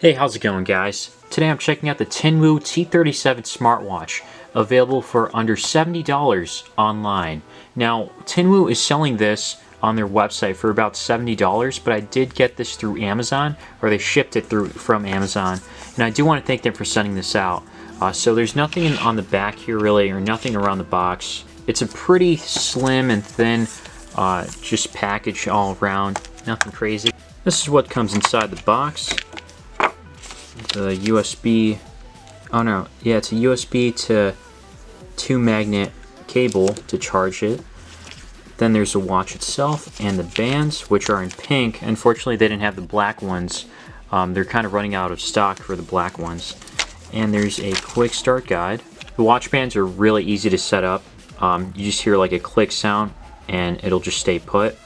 Hey, how's it going, guys? Today I'm checking out the TINWOO T37 Smartwatch, available for under $70 online. Now, TINWOO is selling this on their website for about $70, but I did get this through Amazon, or they shipped it from Amazon, and I do want to thank them for sending this out. So there's nothing on the back here really, or nothing around the box. It's a pretty slim and thin just package all around, nothing crazy. This is what comes inside the box. The USB, oh no, yeah, it's a USB to 2 magnet cable to charge it. Then there's the watch itself and the bands, which are in pink. Unfortunately, they didn't have the black ones. They're kind of running out of stock for the black ones. And there's a quick start guide. The watch bands are really easy to set up. You just hear like a click sound and it'll just stay put.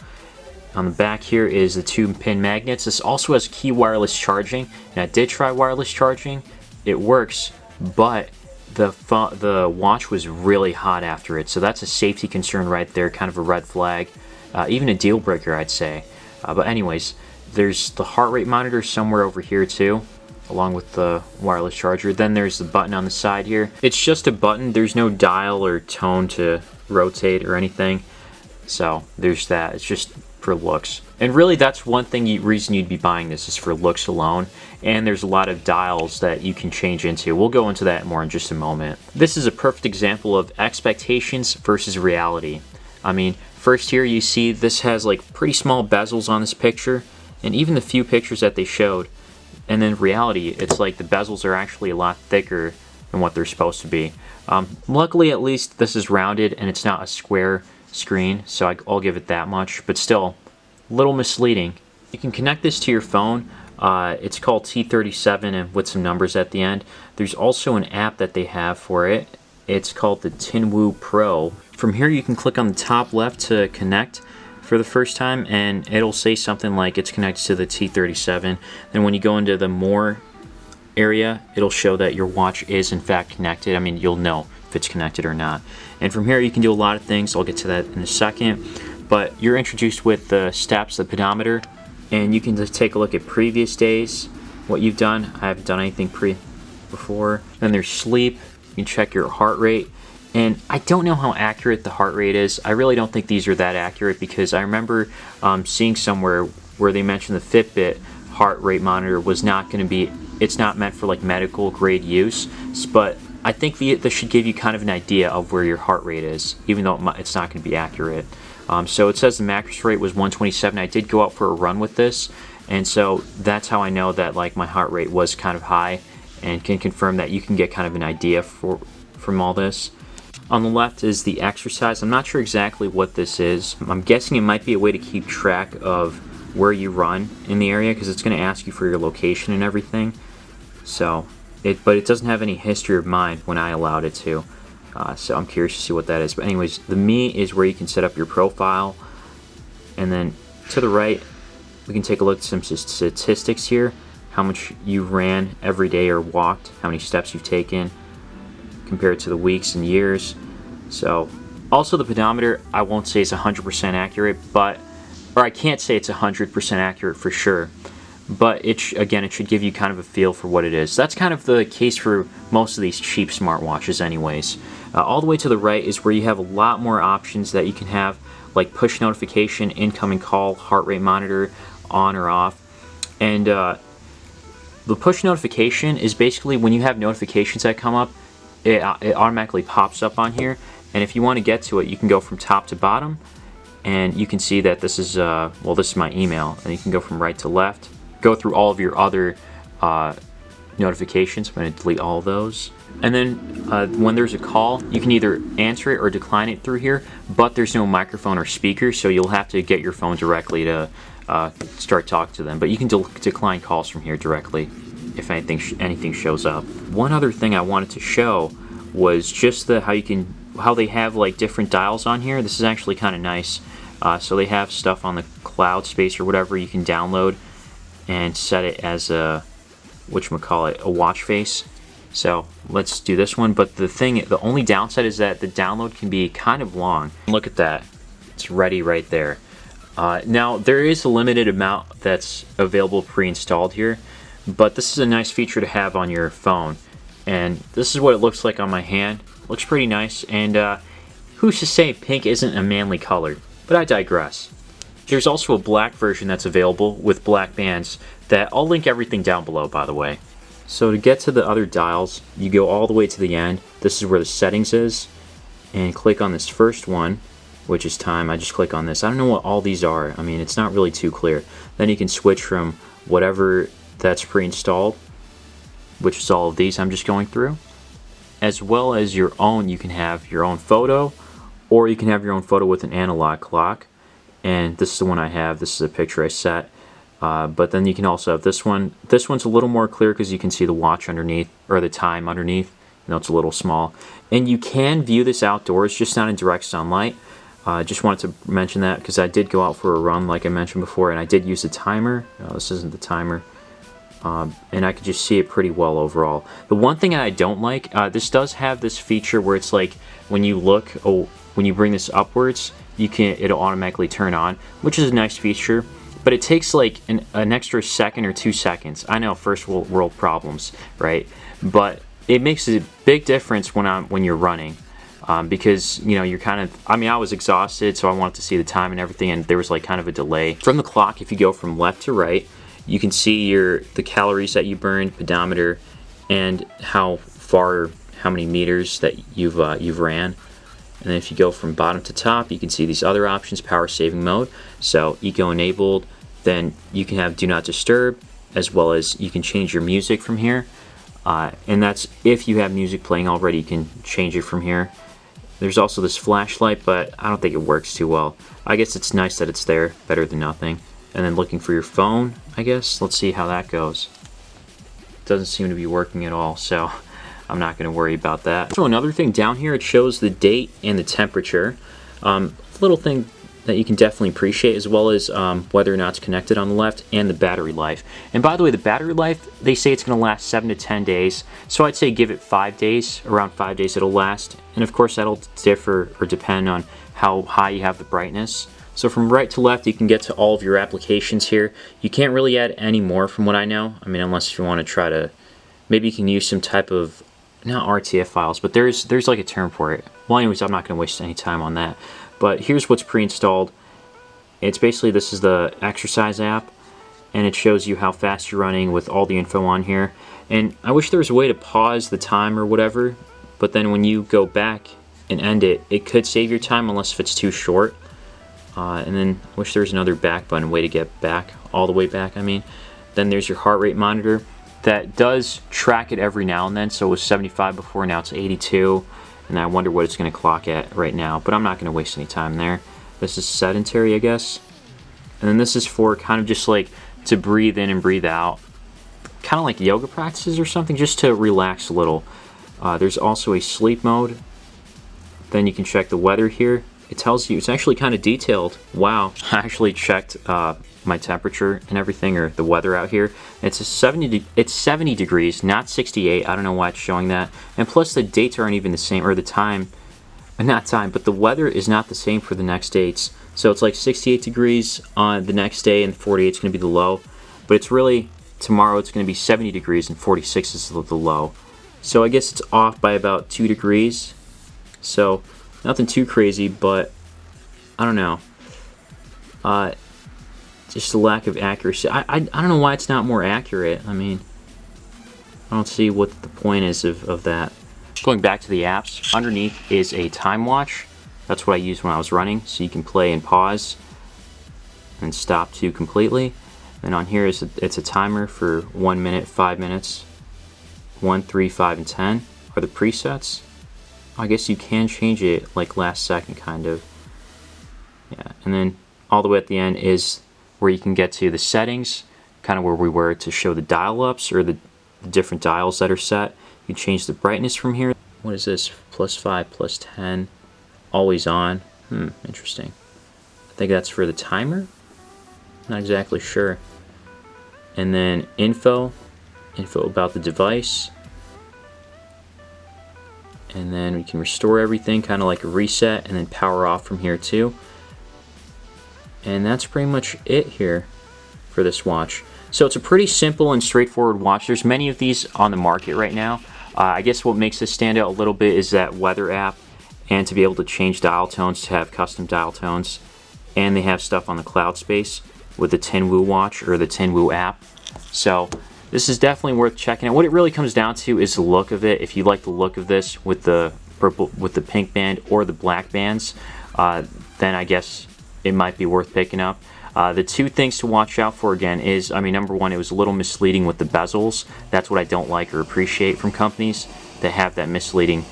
On the back here is the 2-pin magnets. This also has key wireless charging, and I did try wireless charging. It works, but the watch was really hot after it, so that's a safety concern right there, kind of a red flag, even a deal breaker, I'd say. But anyways, there's the heart rate monitor somewhere over here too, along with the wireless charger. Then there's the button on the side here. It's just a button. There's no dial or tone to rotate or anything, so there's that. It's just for looks. And really that's one reason you'd be buying this, is for looks alone. And there's a lot of dials that you can change into. We'll go into that more in just a moment. This is a perfect example of expectations versus reality. I mean, first here you see this has like pretty small bezels on this picture, and even the few pictures that they showed. And then reality, it's like the bezels are actually a lot thicker than what they're supposed to be. Luckily, at least this is rounded and it's not a square screen, so I'll give it that much, but still a little misleading. You can connect this to your phone. It's called T37 and with some numbers at the end. There's also an app that they have for it. It's called the TINWOO Pro. From here you can click on the top left to connect for the first time, and it'll say something like it's connected to the T37. Then when you go into the more area, it'll show that your watch is in fact connected. I mean, you'll know if it's connected or not. And from here you can do a lot of things. I'll get to that in a second. But you're introduced with the steps, the pedometer, and you can just take a look at previous days, what you've done. I haven't done anything before. Then there's sleep. You can check your heart rate. And I don't know how accurate the heart rate is. I really don't think these are that accurate, because I remember seeing somewhere where they mentioned the Fitbit heart rate monitor was not going to be, it's not meant for like medical grade use, but I think this should give you kind of an idea of where your heart rate is, even though it's not going to be accurate. So it says the max rate was 127. I did go out for a run with this, and so that's how I know that like my heart rate was kind of high, and can confirm that you can get kind of an idea from all this. On the left is the exercise. I'm not sure exactly what this is. I'm guessing it might be a way to keep track of where you run in the area, because it's going to ask you for your location and everything. So but it doesn't have any history of mine when I allowed it to. So I'm curious to see what that is. But anyways, the Me is where you can set up your profile. And then to the right, we can take a look at some statistics here. How much you ran every day or walked, how many steps you've taken, compared to the weeks and years. So also the pedometer, I won't say it's 100% accurate, or I can't say it's 100% accurate for sure. But again, it should give you kind of a feel for what it is. That's kind of the case for most of these cheap smartwatches anyways. All the way to the right is where you have a lot more options that you can have, like push notification, incoming call, heart rate monitor, on or off. And the push notification is basically when you have notifications that come up, it automatically pops up on here. And if you want to get to it, you can go from top to bottom, and you can see that this is, well, this is my email, and you can go from right to left. Go through all of your other notifications. I'm going to delete all of those. And then when there's a call, you can either answer it or decline it through here, but there's no microphone or speaker, so you'll have to get your phone directly to start talking to them. But you can decline calls from here directly if anything shows up. One other thing I wanted to show was just how they have like different dials on here. This is actually kind of nice. So they have stuff on the cloud space or whatever you can download and set it as a watch face. So let's do this one. But the only downside is that the download can be kind of long. Look at that, it's ready right there. Now there is a limited amount that's available pre-installed here, but this is a nice feature to have on your phone. And this is what it looks like on my hand. Looks pretty nice, and who's to say pink isn't a manly color? But I digress. There's also a black version that's available with black bands that I'll link everything down below, by the way. So to get to the other dials, you go all the way to the end. This is where the settings is, and click on this first one, which is time. I just click on this. I don't know what all these are. I mean, it's not really too clear. Then you can switch from whatever that's pre-installed, which is all of these I'm just going through, as well as your own. You can have your own photo, or you can have your own photo with an analog clock. And this is the one I have. This is a picture I set. But then you can also have this one. This one's a little more clear because you can see the watch underneath, or the time underneath. You know, it's a little small. And you can view this outdoors, just not in direct sunlight. Just wanted to mention that because I did go out for a run, like I mentioned before, and I did use the timer. No, this isn't the timer. And I could just see it pretty well overall. The one thing I don't like, this does have this feature where it's like when you look, when you bring this upwards, it'll automatically turn on, which is a nice feature. But it takes like an extra second or 2 seconds. I know, first world problems, right? But it makes a big difference when you're running, because you know you're kind of. I mean, I was exhausted, so I wanted to see the time and everything, and there was like kind of a delay from the clock. If you go from left to right, you can see the calories that you burned, pedometer, and how many meters that you've ran. And then if you go from bottom to top, you can see these other options, power saving mode. So eco enabled, then you can have do not disturb, as well as you can change your music from here. And that's if you have music playing already, you can change it from here. There's also this flashlight, but I don't think it works too well. I guess it's nice that it's there, better than nothing. And then looking for your phone, I guess. Let's see how that goes. Doesn't seem to be working at all, so I'm not going to worry about that. So another thing down here, it shows the date and the temperature. Little thing that you can definitely appreciate, as well as whether or not it's connected on the left, and the battery life. And by the way, the battery life, they say it's going to last 7 to 10 days. So I'd say give it 5 days, around 5 days it'll last. And of course that'll differ or depend on how high you have the brightness. So from right to left, you can get to all of your applications here. You can't really add any more from what I know. I mean, unless you want to try to, maybe you can use some type of, not RTF files, but there's like a term for it. Well, anyways, I'm not going to waste any time on that. But here's what's pre-installed. It's basically, this is the exercise app, and it shows you how fast you're running with all the info on here. And I wish there was a way to pause the time or whatever, but then when you go back and end it, it could save your time unless if it's too short. And then I wish there was another back button, way to get back, all the way back, I mean. Then there's your heart rate monitor. That does track it every now and then, so it was 75 before, now it's 82. And I wonder what it's going to clock at right now, but I'm not going to waste any time there. This is sedentary, I guess. And then this is for kind of just like to breathe in and breathe out. Kind of like yoga practices or something, just to relax a little. There's also a sleep mode. Then you can check the weather here. It tells you, it's actually kind of detailed. Wow, I actually checked my temperature and everything, or the weather out here. It's 70 degrees, not 68. I don't know why it's showing that. And plus the dates aren't even the same, or the time, not time, but the weather is not the same for the next dates. So it's like 68 degrees on the next day, and 48 is going to be the low. But it's really, tomorrow it's going to be 70 degrees and 46 is the low. So I guess it's off by about 2 degrees. So nothing too crazy, but I don't know. Just a lack of accuracy. I don't know why it's not more accurate. I mean, I don't see what the point is of that. Going back to the apps, underneath is a time watch. That's what I used when I was running, so you can play and pause and stop to completely. And on here it's a timer for 1 minute, 5 minutes. 1, 3, 5, and 10 are the presets. I guess you can change it like last second, kind of. Yeah, and then all the way at the end is where you can get to the settings, kind of where we were to show the dial-ups or the different dials that are set. You can change the brightness from here. What is this? +5, +10, always on. Interesting. I think that's for the timer. Not exactly sure. And then info about the device. And then we can restore everything, kind of like a reset, and then power off from here too. And that's pretty much it here for this watch. So it's a pretty simple and straightforward watch. There's many of these on the market right now. I guess what makes this stand out a little bit is that weather app, and to be able to change dial tones, to have custom dial tones. And they have stuff on the cloud space with the Tinwoo watch or the Tinwoo app. So this is definitely worth checking out. What it really comes down to is the look of it. If you like the look of this with the purple, with the pink band or the black bands, then I guess it might be worth picking up. The two things to watch out for again is, I mean, number one, it was a little misleading with the bezels. That's what I don't like or appreciate from companies that have that misleading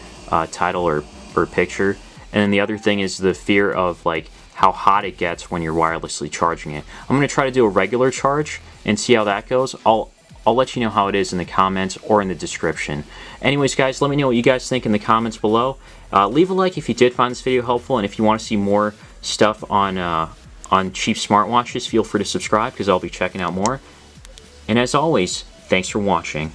title or picture. And then the other thing is the fear of like how hot it gets when you're wirelessly charging it. I'm going to try to do a regular charge and see how that goes. I'll let you know how it is in the comments or in the description. Anyways, guys, let me know what you guys think in the comments below. Leave a like if you did find this video helpful, and if you want to see more stuff on cheap smartwatches, feel free to subscribe because I'll be checking out more. And as always, thanks for watching.